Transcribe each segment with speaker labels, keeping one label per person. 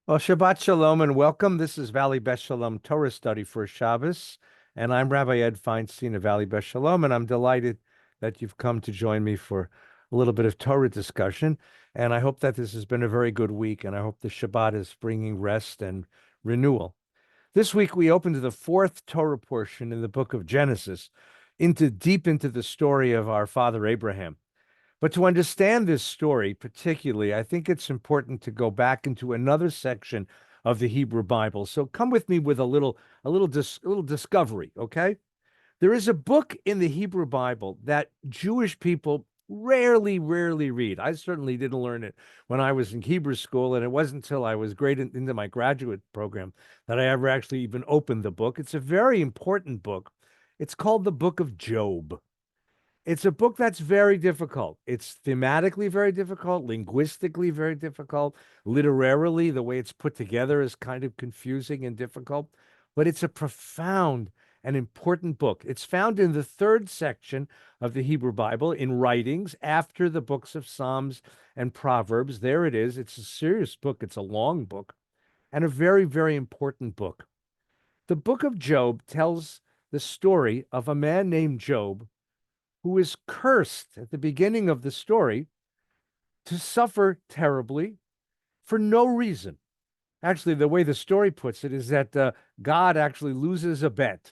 Speaker 1: Well, Shabbat Shalom and welcome. This is Valley Beth Shalom Torah Study for Shabbos, and I'm Rabbi Ed Feinstein of Valley Beth Shalom, and I'm delighted that you've come to join me for a little bit of Torah discussion. And I hope that this has been a very good week, and I hope the Shabbat is bringing rest and renewal. This week we opened to the fourth Torah portion in the book of Genesis, deep into the story of our father Abraham. But to understand this story particularly, I think it's important to go back into another section of the Hebrew Bible. So come with me with a little discovery, okay? There is a book in the Hebrew Bible that Jewish people rarely read. I certainly didn't learn it when I was in Hebrew school, and it wasn't until I was into my graduate program that I ever actually even opened the book. It's a very important book. It's called the Book of Job. It's a book that's very difficult. It's thematically very difficult, linguistically very difficult, literarily, the way it's put together is kind of confusing and difficult, but it's a profound and important book. It's found in the third section of the Hebrew Bible in writings after the books of Psalms and Proverbs. There it is. It's a serious book, it's a long book, and a very important book. The book of Job tells the story of a man named Job who is cursed at the beginning of the story to suffer terribly for no reason. Actually, the way the story puts it is that God actually loses a bet.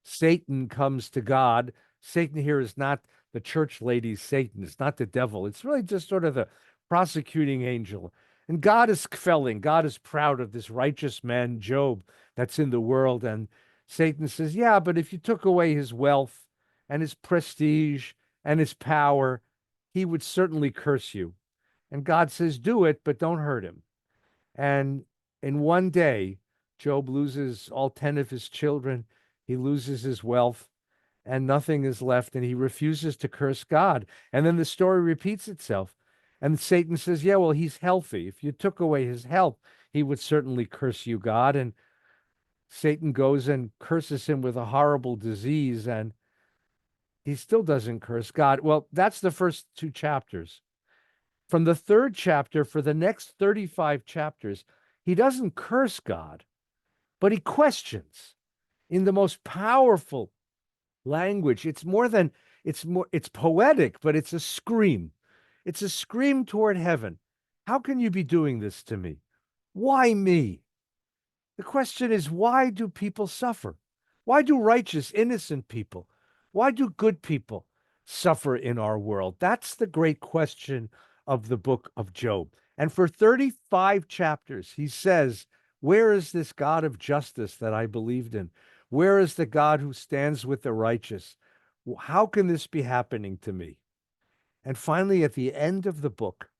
Speaker 1: Satan comes to God. Satan here is not the church lady Satan. It's not the devil. It's really just sort of the prosecuting angel. And God is kvelling. God is proud of this righteous man, Job, that's in the world. And Satan says, yeah, but if you took away his wealth and his prestige and his power, he would certainly curse you. And God says, do it, but don't hurt him. And in one day, Job loses all 10 of his children. He loses his wealth and nothing is left. And he refuses to curse God. And then the story repeats itself. And Satan says, yeah, well, he's healthy. If you took away his health, he would certainly curse you, God. And Satan goes and curses him with a horrible disease. And he still doesn't curse God. Well, that's the first two chapters. From the third chapter, for the next 35 chapters, he doesn't curse God, but he questions in the most powerful language. It's poetic, but it's a scream. It's a scream toward heaven. How can you be doing this to me? Why me? The question is, why do people suffer? Why do righteous, innocent people, why do good people suffer in our world? That's the great question of the book of Job. And for 35 chapters, he says, where is this God of justice that I believed in? Where is the God who stands with the righteous? How can this be happening to me? And finally, at the end of the book,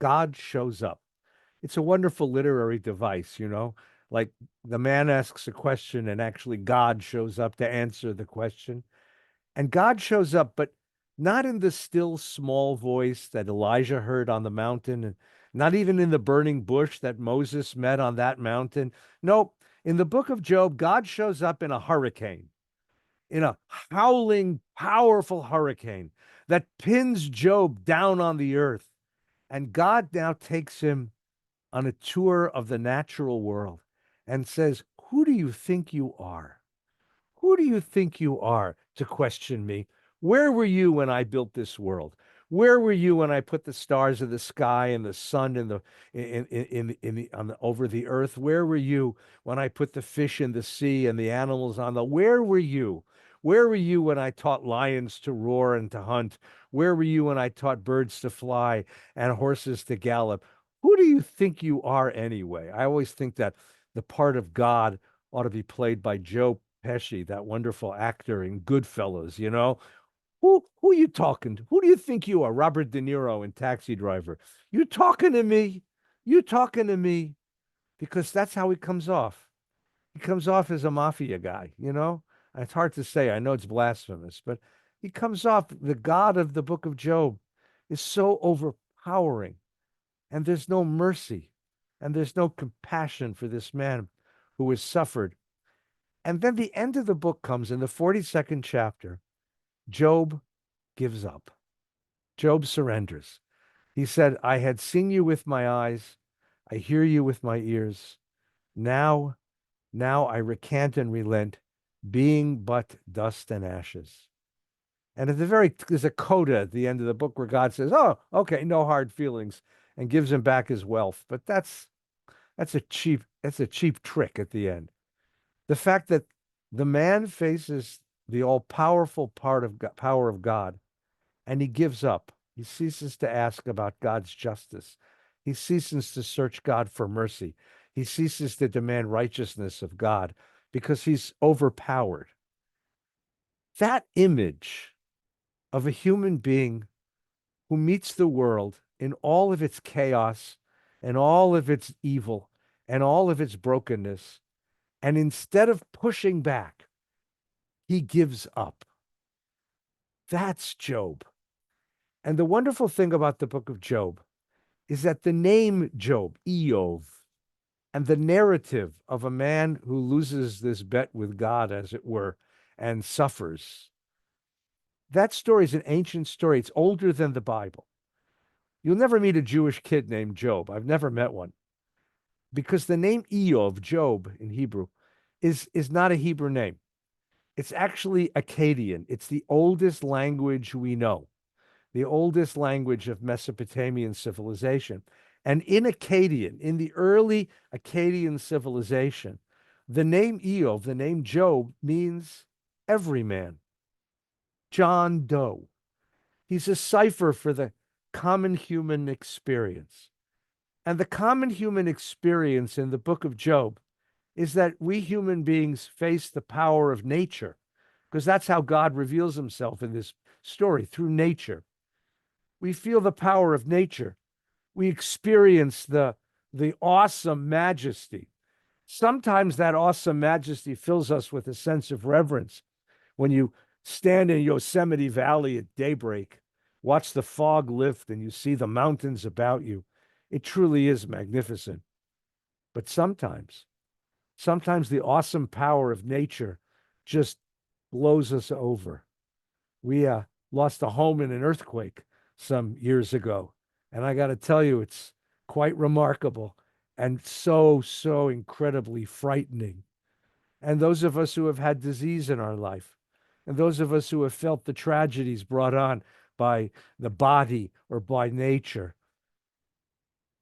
Speaker 1: God shows up. It's a wonderful literary device, like the man asks a question and actually God shows up to answer the question. And God shows up, but not in the still small voice that Elijah heard on the mountain, and not even in the burning bush that Moses met on that mountain. No, in the book of Job, God shows up in a hurricane, in a howling, powerful hurricane that pins Job down on the earth. And God now takes him on a tour of the natural world and says, who do you think you are? Who do you think you are to question me? Where were you when I built this world? Where were you when I put the stars in the sky and the sun in the in the on the over the earth? Where were you when I put the fish in the sea and the animals on the? Where were you? Where were you when I taught lions to roar and to hunt? Where were you when I taught birds to fly and horses to gallop? Who do you think you are anyway? I always think that the part of God ought to be played by Joe Pesci, that wonderful actor in Goodfellas. Who you talking to? Who do you think you are? Robert De Niro in Taxi Driver. You talking to me? You talking to me? Because that's how he comes off. He comes off as a mafia guy. It's hard to say. I know it's blasphemous, but he comes off, the God of the book of Job is so overpowering, and there's no mercy, and there's no compassion for this man who has suffered. And then the end of the book comes in the 42nd chapter. Job gives up. Job surrenders. He said, I had seen you with my eyes. I hear you with my ears. Now, now I recant and relent, being but dust and ashes. And there's a coda at the end of the book where God says, "Oh, okay, no hard feelings," and gives him back his wealth. But that's a cheap trick at the end. The fact that the man faces the all-powerful power of God, and he gives up. He ceases to ask about God's justice. He ceases to search God for mercy. He ceases to demand righteousness of God because he's overpowered. That image of a human being who meets the world in all of its chaos and all of its evil and all of its brokenness, and instead of pushing back, he gives up. That's Job. And the wonderful thing about the book of Job is that the name Job, Eov, and the narrative of a man who loses this bet with God, as it were, and suffers, that story is an ancient story. It's older than the Bible. You'll never meet a Jewish kid named Job. I've never met one. Because the name Eov, Job in Hebrew, is not a Hebrew name. It's actually Akkadian. It's the oldest language we know, the oldest language of Mesopotamian civilization. And in Akkadian, in the early Akkadian civilization, the name Eov, the name Job, means everyman, John Doe. He's a cipher for the common human experience. And the common human experience in the book of Job is that we human beings face the power of nature, because that's how God reveals himself in this story, through nature. We feel the power of nature. We experience the awesome majesty. Sometimes that awesome majesty fills us with a sense of reverence. When you stand in Yosemite Valley at daybreak, watch the fog lift, and you see the mountains about you, it truly is magnificent. But sometimes the awesome power of nature just blows us over. We lost a home in an earthquake some years ago, and I got to tell you, it's quite remarkable and so incredibly frightening. And those of us who have had disease in our life, and those of us who have felt the tragedies brought on by the body or by nature,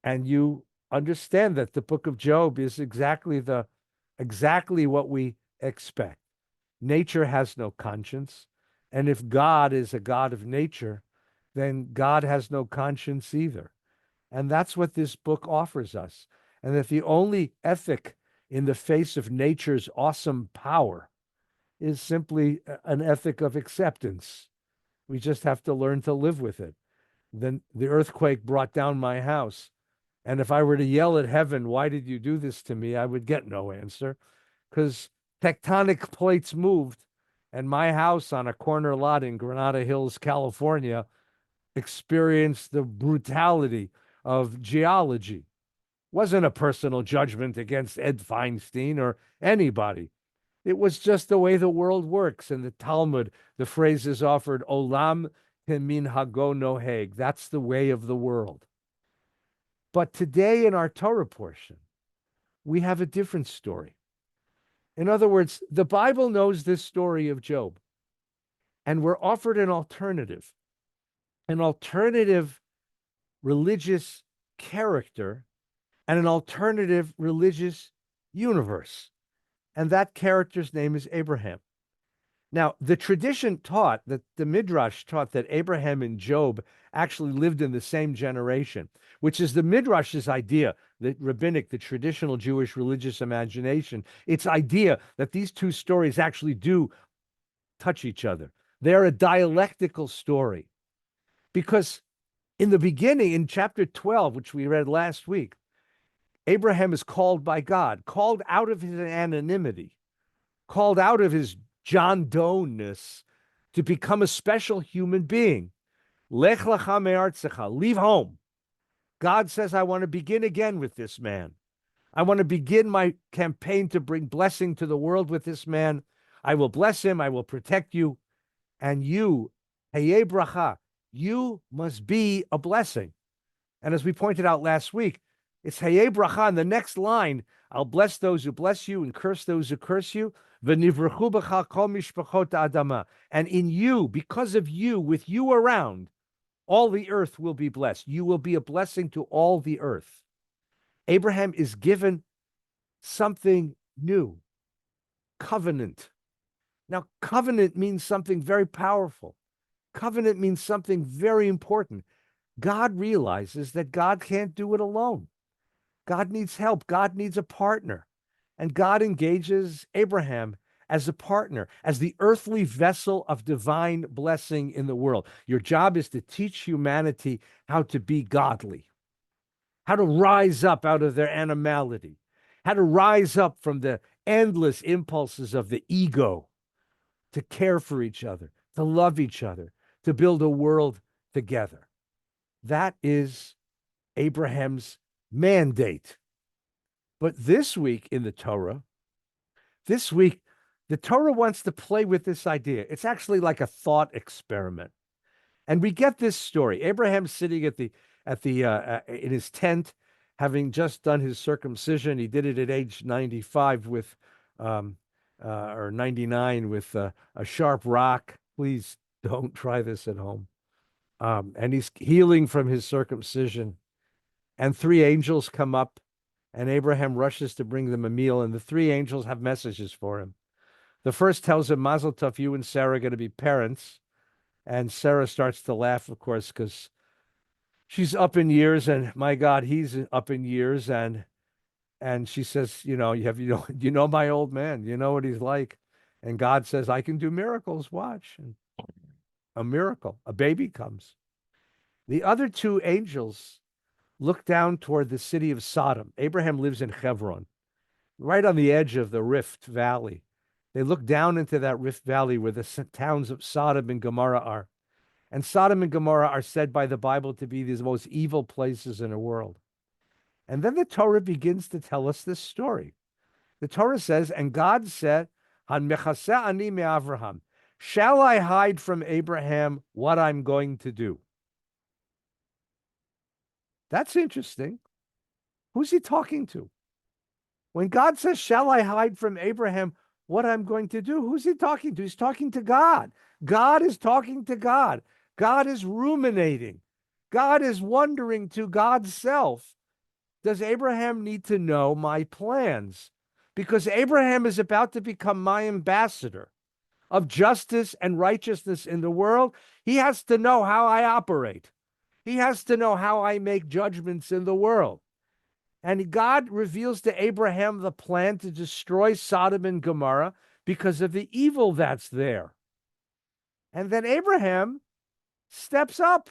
Speaker 1: and you understand that the book of Job is exactly what we expect. Nature has no conscience. And if God is a God of nature, then God has no conscience either. And that's what this book offers us. And that the only ethic in the face of nature's awesome power is simply an ethic of acceptance. We just have to learn to live with it. Then the earthquake brought down my house. And if I were to yell at heaven, "Why did you do this to me?" I would get no answer, because tectonic plates moved, and my house on a corner lot in Granada Hills, California, experienced the brutality of geology. It wasn't a personal judgment against Ed Feinstein or anybody. It was just the way the world works. In the Talmud, the phrase is offered, "Olam keminhago noheg." That's the way of the world. But today in our Torah portion, we have a different story. In other words, the Bible knows this story of Job, and we're offered an alternative religious character and an alternative religious universe. And that character's name is Abraham. Now, the tradition taught that the Midrash taught that Abraham and Job actually lived in the same generation, which is the Midrash's idea, the rabbinic, the traditional Jewish religious imagination, its idea that these two stories actually do touch each other. They're a dialectical story. Because in the beginning, in chapter 12, which we read last week, Abraham is called by God, called out of his anonymity, called out of his John Doe-ness to become a special human being. Lech lecha me'artzecha, leave home. God says, I want to begin again with this man. I want to begin my campaign to bring blessing to the world with this man. I will bless him. I will protect you. And you, hayeh bracha, you must be a blessing. And as we pointed out last week, It's Hayei Bracha. In the next line, I'll bless those who bless you and curse those who curse you. V'nivrechu b'cha kol mishpachot ha'adama. And in you, because of you, with you around, all the earth will be blessed. You will be a blessing to all the earth. Abraham is given something new, covenant. Now, covenant means something very powerful. Covenant means something very important. God realizes that God can't do it alone. God needs help. God needs a partner. And God engages Abraham as a partner, as the earthly vessel of divine blessing in the world. Your job is to teach humanity how to be godly, how to rise up out of their animality, how to rise up from the endless impulses of the ego, to care for each other, to love each other, to build a world together. That is Abraham's mandate. But this week in the Torah, the Torah wants to play with this idea. It's actually like a thought experiment. And we get this story. Abraham's sitting in his tent, having just done his circumcision. He did it at age 95 with or 99 with a sharp rock. Please don't try this at home. And he's healing from his circumcision. And three angels come up, and Abraham rushes to bring them a meal. And the three angels have messages for him. The first tells him, Mazel Tov, you and Sarah are going to be parents. And Sarah starts to laugh, of course, because she's up in years, and my God, he's up in years. And she says, you know my old man, you know what he's like. And God says, I can do miracles. Watch. And a miracle, a baby comes. The other two angels look down toward the city of Sodom. Abraham lives in Hebron, right on the edge of the Rift Valley. They look down into that Rift Valley where the towns of Sodom and Gomorrah are. And Sodom and Gomorrah are said by the Bible to be the most evil places in the world. And then the Torah begins to tell us this story. The Torah says, and God said, Han mechaseh ani me'Avraham, shall I hide from Abraham what I'm going to do? That's interesting. Who's he talking to? When God says, shall I hide from Abraham what I'm going to do? Who's he talking to? He's talking to God. God is talking to God. God is ruminating. God is wondering to God's self, does Abraham need to know my plans? Because Abraham is about to become my ambassador of justice and righteousness in the world. He has to know how I operate. He has to know how I make judgments in the world. And God reveals to Abraham the plan to destroy Sodom and Gomorrah because of the evil that's there. And then Abraham steps up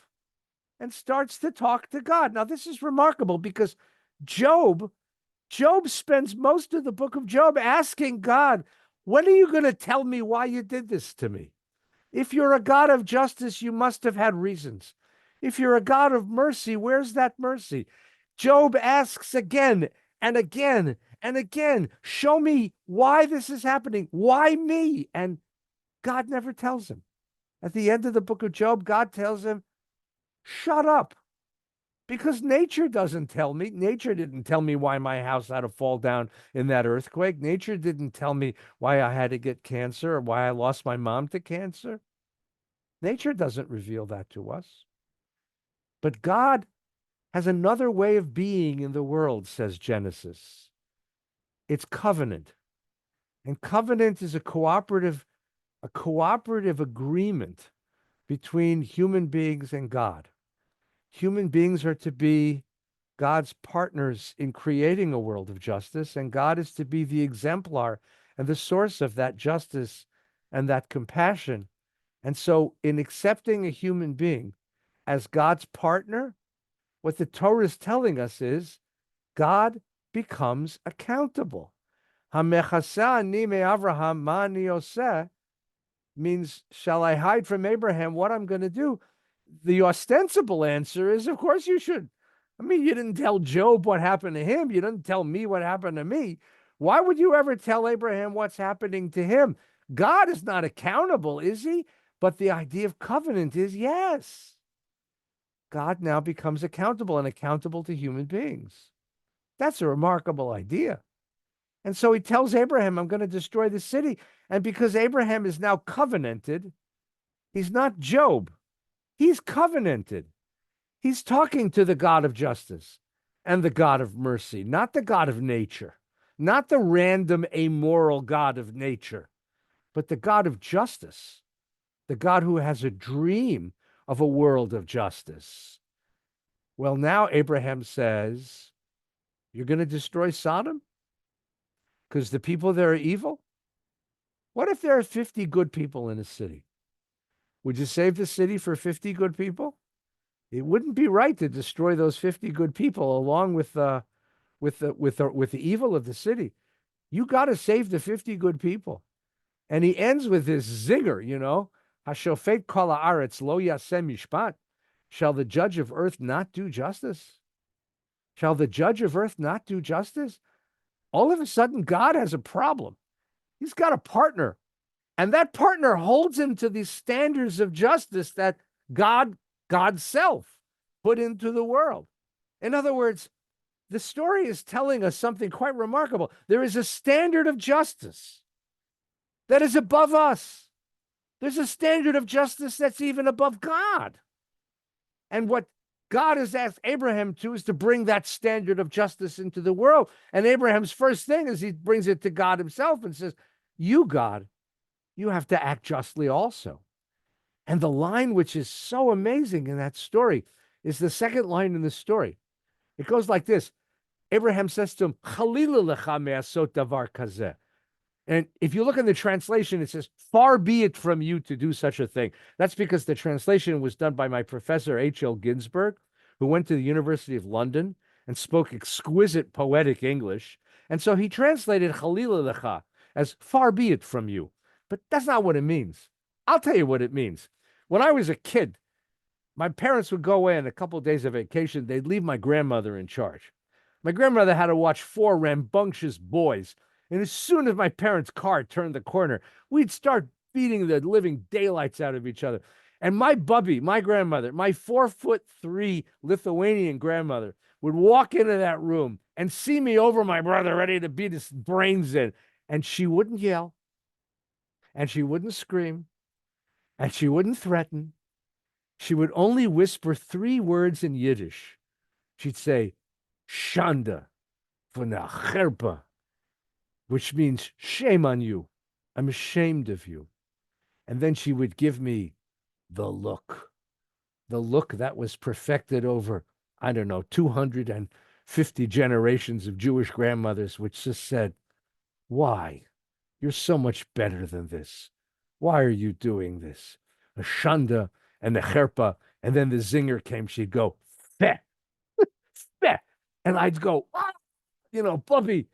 Speaker 1: and starts to talk to God. Now, this is remarkable because Job spends most of the book of Job asking God, when are you going to tell me why you did this to me? If you're a God of justice, you must have had reasons. If you're a God of mercy, where's that mercy? Job asks again and again and again, show me why this is happening. Why me? And God never tells him. At the end of the book of Job, God tells him, shut up. Because nature doesn't tell me. Nature didn't tell me why my house had to fall down in that earthquake. Nature didn't tell me why I had to get cancer or why I lost my mom to cancer. Nature doesn't reveal that to us. But God has another way of being in the world, says Genesis. It's covenant. And covenant is a cooperative agreement between human beings and God. Human beings are to be God's partners in creating a world of justice, and God is to be the exemplar and the source of that justice and that compassion. And so in accepting a human being as God's partner, what the Torah is telling us is God becomes accountable. Hamechaseh ani me'Avraham ma ani oseh means, shall I hide from Abraham what I'm going to do? The ostensible answer is, of course you should. I mean, you didn't tell Job what happened to him. You didn't tell me what happened to me. Why would you ever tell Abraham what's happening to him? God is not accountable, is he? But the idea of covenant is, yes. God now becomes accountable and accountable to human beings. That's a remarkable idea. And so he tells Abraham, I'm going to destroy the city. And because Abraham is now covenanted, he's not Job. He's covenanted. He's talking to the God of justice and the God of mercy, not the God of nature, not the random amoral God of nature, but the God of justice, the God who has a dream of a world of justice. Well, now Abraham says, you're going to destroy Sodom because the people there are evil? What if there are 50 good people in a city? Would you save the city for 50 good people? It wouldn't be right to destroy those 50 good people along with the evil of the city. You got to save the 50 good people. And he ends with this zinger, Hashofet kol haaretz lo yaseh mishpat. Shall the judge of earth not do justice? Shall the judge of earth not do justice? All of a sudden, God has a problem. He's got a partner. And that partner holds him to the standards of justice that God's self, put into the world. In other words, the story is telling us something quite remarkable. There is a standard of justice that is above us. There's a standard of justice that's even above God. And what God has asked Abraham to is to bring that standard of justice into the world. And Abraham's first thing is he brings it to God himself and says, you, God, you have to act justly also. And the line which is so amazing in that story is the second line in the story. It goes like this. Abraham says to him, Chalila lecha me'asot davar kazeh. And if you look in the translation, it says, far be it from you to do such a thing. That's because the translation was done by my professor, H.L. Ginsberg, who went to the University of London and spoke exquisite poetic English. And so he translated Chalila lecha as far be it from you. But that's not what it means. I'll tell you what it means. When I was a kid, my parents would go away on a couple of days of vacation. They'd leave my grandmother in charge. My grandmother had to watch 4 rambunctious boys. And as soon as my parents' car turned the corner, we'd start beating the living daylights out of each other. And my bubby, my grandmother, my 4'3" Lithuanian grandmother would walk into that room and see me over my brother ready to beat his brains in. And she wouldn't yell. And she wouldn't scream. And she wouldn't threaten. She would only whisper 3 words in Yiddish. She'd say, Shanda v'na cherpa, which means shame on you. I'm ashamed of you. And then she would give me the look that was perfected over, 250 generations of Jewish grandmothers, which just said, why? You're so much better than this. Why are you doing this? A shanda and the cherpa, and then the zinger came. She'd go, feh, feh. And I'd go, Bubby,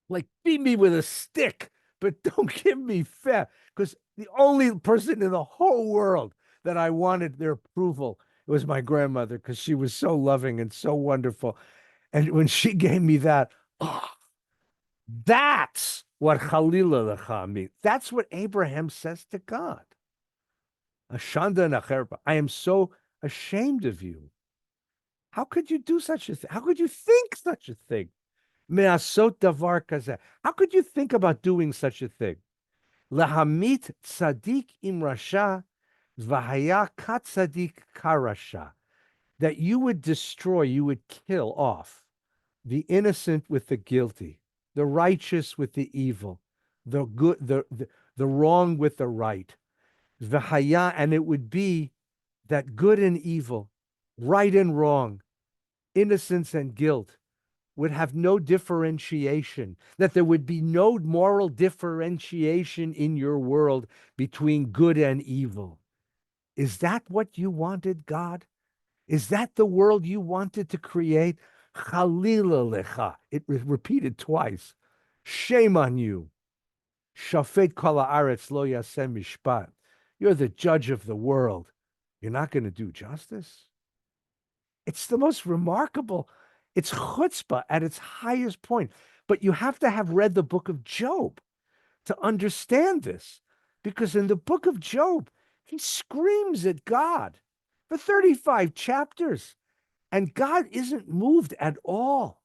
Speaker 1: like beat me with a stick, but don't give me feh. Because the only person in the whole world that I wanted their approval was my grandmother, because she was so loving and so wonderful. And when she gave me that, that's what Chalila lecha means. That's what Abraham says to God. Ashanda and acherpa. I am so ashamed of you. How could you do such a thing? How could you think such a thing? Me'asot davar kazeh. How could you think about doing such a thing? Lahamit tzadik im rasha, v'haya kat tzadik karasha. That you would destroy, you would kill off the innocent with the guilty, the righteous with the evil, the good, the wrong with the right. V'haya, and it would be that good and evil, right and wrong, innocence and guilt would have no differentiation, that there would be no moral differentiation in your world between good and evil. Is that what you wanted, God? Is that the world you wanted to create? Chalila lecha. It repeated twice. Shame on you. Shafet kol haaretz lo yaseh mishpat. You're the judge of the world. You're not going to do justice? It's the most remarkable. It's chutzpah at its highest point. But you have to have read the book of Job to understand this. Because in the book of Job, he screams at God for 35 chapters. And God isn't moved at all.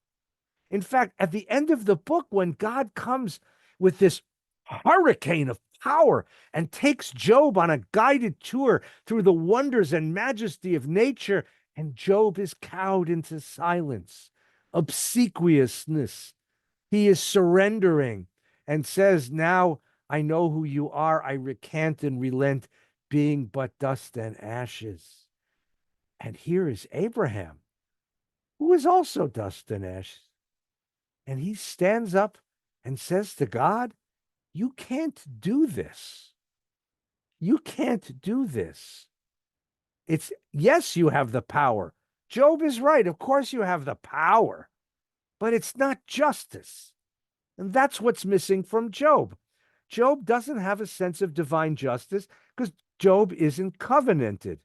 Speaker 1: In fact, at the end of the book, when God comes with this hurricane of power and takes Job on a guided tour through the wonders and majesty of nature, and Job is cowed into silence, obsequiousness. He is surrendering and says, now I know who you are. I recant and relent, being but dust and ashes. And here is Abraham, who is also dust and ashes. And he stands up and says to God, you can't do this. You can't do this. It's, yes, you have the power. Job is right. Of course you have the power, but it's not justice. And that's what's missing from Job. Job doesn't have a sense of divine justice because Job isn't covenanted.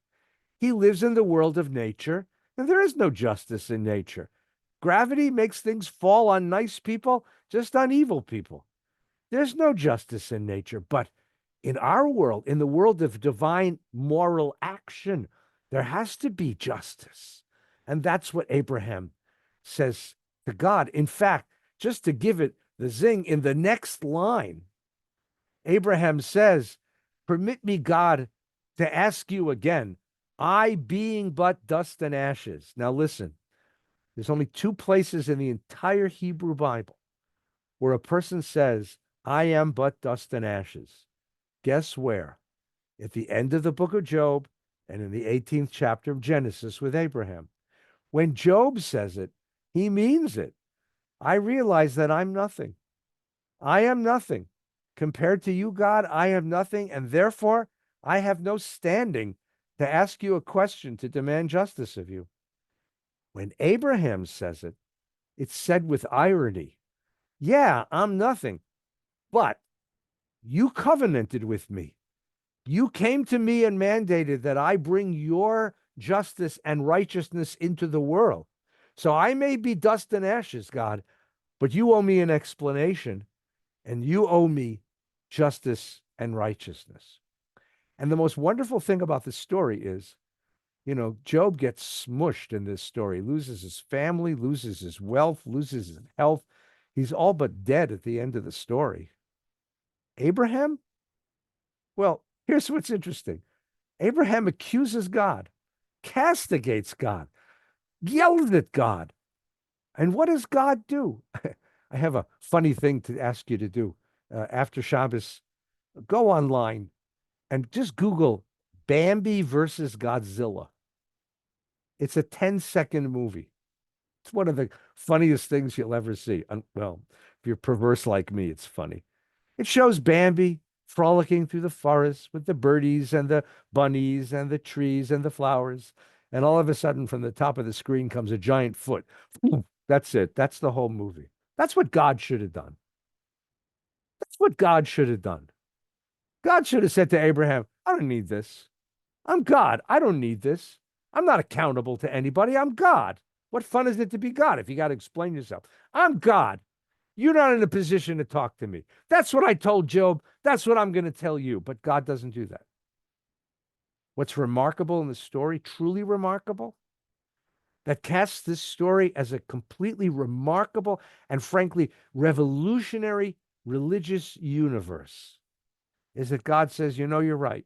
Speaker 1: He lives in the world of nature, and there is no justice in nature. Gravity makes things fall on nice people, just on evil people. There's no justice in nature. But in our world, in the world of divine moral action, there has to be justice. And that's what Abraham says to God. In fact, just to give it the zing, in the next line, Abraham says, permit me, God, to ask you again, I being but dust and ashes. Now listen, there's only two places in the entire Hebrew Bible where a person says, I am but dust and ashes. Guess where? At the end of the book of Job and in the 18th chapter of Genesis with Abraham. When Job says it, he means it. I realize that I'm nothing. I am nothing. Compared to you, God, I am nothing, and therefore I have no standing to ask you a question to demand justice of you. When Abraham says it, it's said with irony. Yeah, I'm nothing, but you covenanted with me. You came to me and mandated that I bring your justice and righteousness into the world. So I may be dust and ashes, God, but you owe me an explanation, and you owe me justice and righteousness. And the most wonderful thing about this story is, Job gets smushed in this story, loses his family, loses his wealth, loses his health. He's all but dead at the end of the story. Abraham? Well, here's what's interesting. Abraham accuses God, castigates God, yells at God. And what does God do? I have a funny thing to ask you to do. After Shabbos, go online and just Google Bambi versus Godzilla. It's a 10-second movie. It's one of the funniest things you'll ever see. Well, if you're perverse like me, it's funny. It shows Bambi frolicking through the forest with the birdies and the bunnies and the trees and the flowers. And all of a sudden, from the top of the screen comes a giant foot. That's it. That's the whole movie. That's what God should have done. That's what God should have done. God should have said to Abraham, I don't need this. I'm God. I don't need this. I'm not accountable to anybody. I'm God. What fun is it to be God if you got to explain yourself? I'm God. You're not in a position to talk to me. That's what I told Job. That's what I'm going to tell you. But God doesn't do that. What's remarkable in the story, truly remarkable, that casts this story as a completely remarkable and frankly revolutionary religious universe, is that God says, you're right.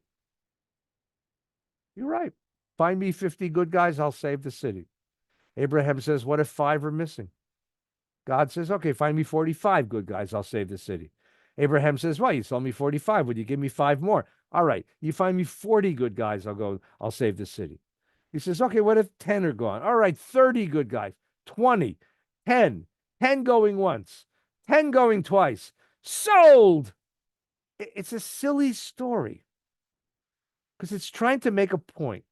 Speaker 1: You're right. Find me 50 good guys, I'll save the city. Abraham says, what if 5 are missing? God says, okay, find me 45 good guys, I'll save the city. Abraham says, well, you told me 45. Would you give me 5 more? All right, you find me 40 good guys, I'll save the city. He says, okay, what if 10 are gone? All right, 30 good guys, 20, 10, 10 going once, 10 going twice. Sold! It's a silly story because it's trying to make a point.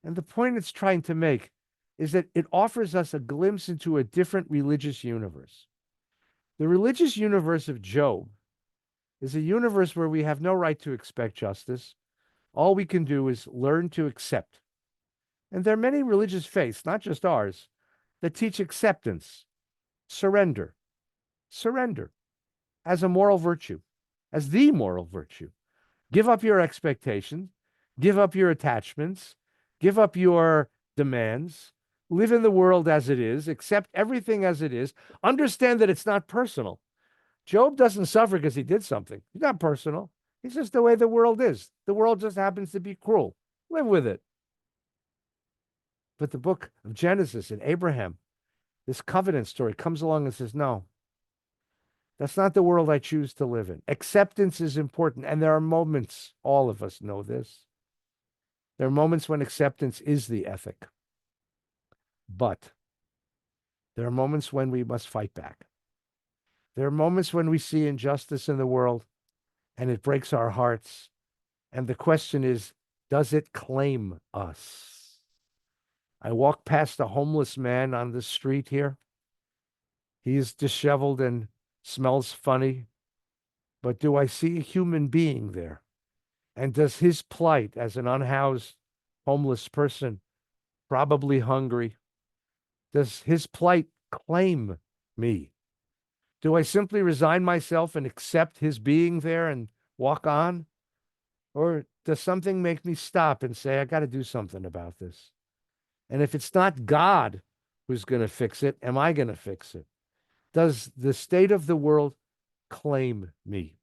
Speaker 1: And the point it's trying to make is that it offers us a glimpse into a different religious universe. The religious universe of Job is a universe where we have no right to expect justice. All we can do is learn to accept. And there are many religious faiths, not just ours, that teach acceptance, surrender as a moral virtue, as the moral virtue. Give up your expectations, give up your attachments, give up your demands, live in the world as it is, accept everything as it is, understand that it's not personal. Job doesn't suffer because he did something. It's not personal. It's just the way the world is. The world just happens to be cruel. Live with it. But the book of Genesis and Abraham, this covenant story, comes along and says, no, that's not the world I choose to live in. Acceptance is important. And there are moments, all of us know this. There are moments when acceptance is the ethic. But there are moments when we must fight back. There are moments when we see injustice in the world and it breaks our hearts. And the question is, does it claim us? I walk past a homeless man on the street here. He is disheveled and smells funny. But do I see a human being there? And does his plight as an unhoused homeless person, probably hungry, does his plight claim me? Do I simply resign myself and accept his being there and walk on? Or does something make me stop and say, I got to do something about this? And if it's not God who's going to fix it, am I going to fix it? Does the state of the world claim me?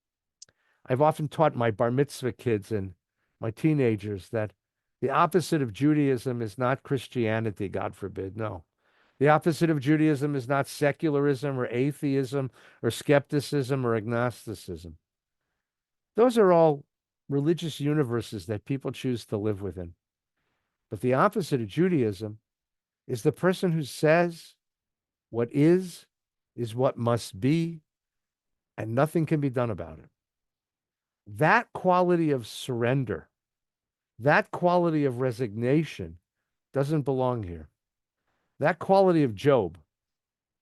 Speaker 1: I've often taught my bar mitzvah kids and my teenagers that the opposite of Judaism is not Christianity, God forbid. No. The opposite of Judaism is not secularism or atheism or skepticism or agnosticism. Those are all religious universes that people choose to live within. But the opposite of Judaism is the person who says what is what must be, and nothing can be done about it. That quality of surrender, that quality of resignation doesn't belong here. That quality of Job,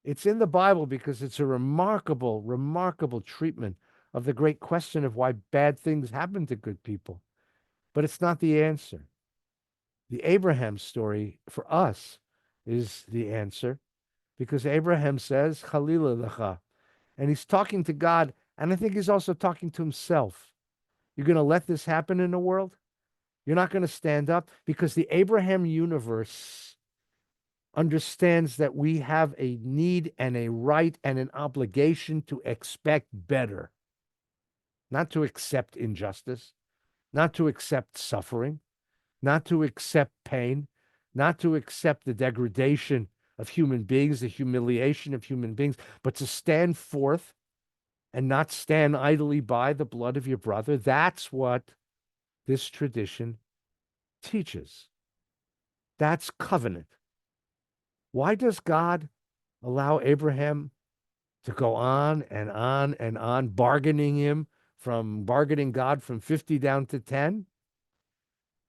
Speaker 1: it's in the Bible because it's a remarkable, remarkable treatment of the great question of why bad things happen to good people. But it's not the answer. The Abraham story for us is the answer because Abraham says, Chalila lecha, and he's talking to God, and I think he's also talking to himself. You're going to let this happen in the world? You're not going to stand up? Because the Abraham universe understands that we have a need and a right and an obligation to expect better, not to accept injustice, not to accept suffering, not to accept pain, not to accept the degradation of human beings, the humiliation of human beings, but to stand forth and not stand idly by the blood of your brother. That's what this tradition teaches. That's covenant. Why does God allow Abraham to go on and on and on, bargaining God from 50 down to 10?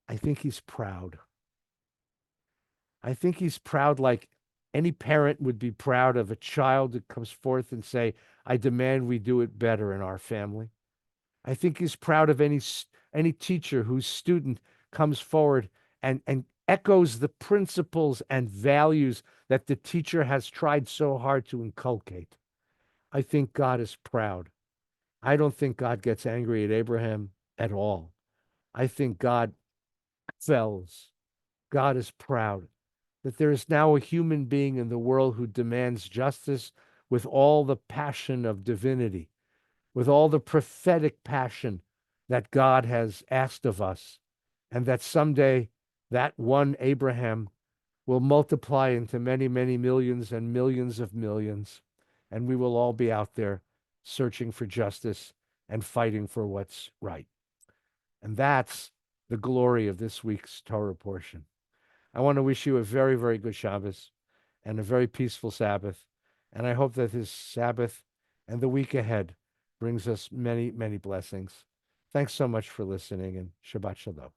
Speaker 1: I think he's proud. I think he's proud like any parent would be proud of a child that comes forth and say, I demand we do it better in our family. I think he's proud of any teacher whose student comes forward and echoes the principles and values that the teacher has tried so hard to inculcate. I think God is proud. I don't think God gets angry at Abraham at all. I think God fells. God is proud that there is now a human being in the world who demands justice with all the passion of divinity, with all the prophetic passion that God has asked of us, and that someday that one Abraham will multiply into many, many millions and millions of millions, and we will all be out there searching for justice and fighting for what's right. And that's the glory of this week's Torah portion. I want to wish you a very, very good Shabbos and a very peaceful Sabbath. And I hope that this Sabbath and the week ahead brings us many, many blessings. Thanks so much for listening, and Shabbat Shalom.